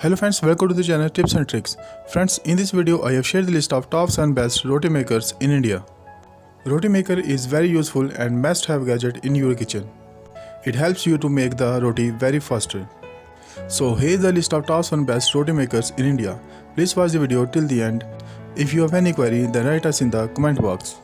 Hello friends, welcome to the channel Tips and Tricks. Friends, in this video I have shared the list of top 7 best roti makers in India. Roti maker is very useful and must have gadget in your kitchen. It helps you to make the roti very faster. So here is the list of top 7 best roti makers in India. Please watch the video till the end. If you have any query, then write us in the comment box.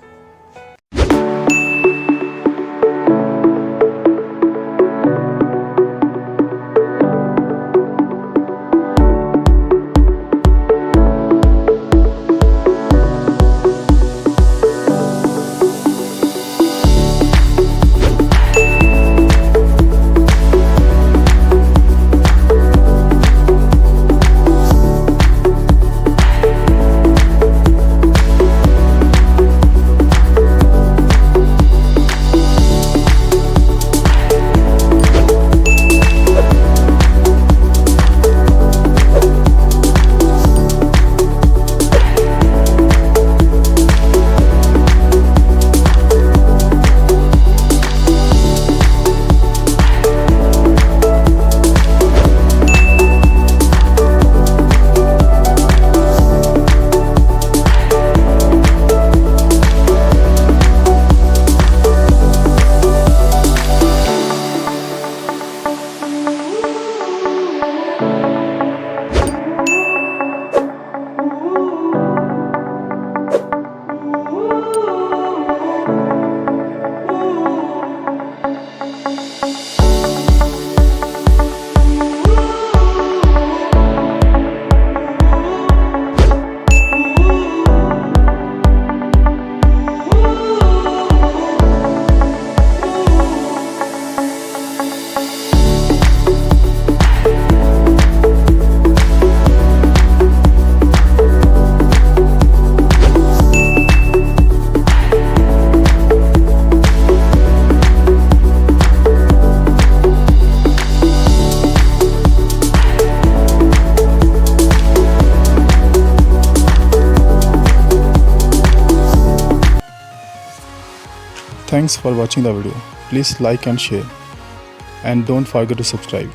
Thanks for watching the video. Please like and share. And don't forget to subscribe.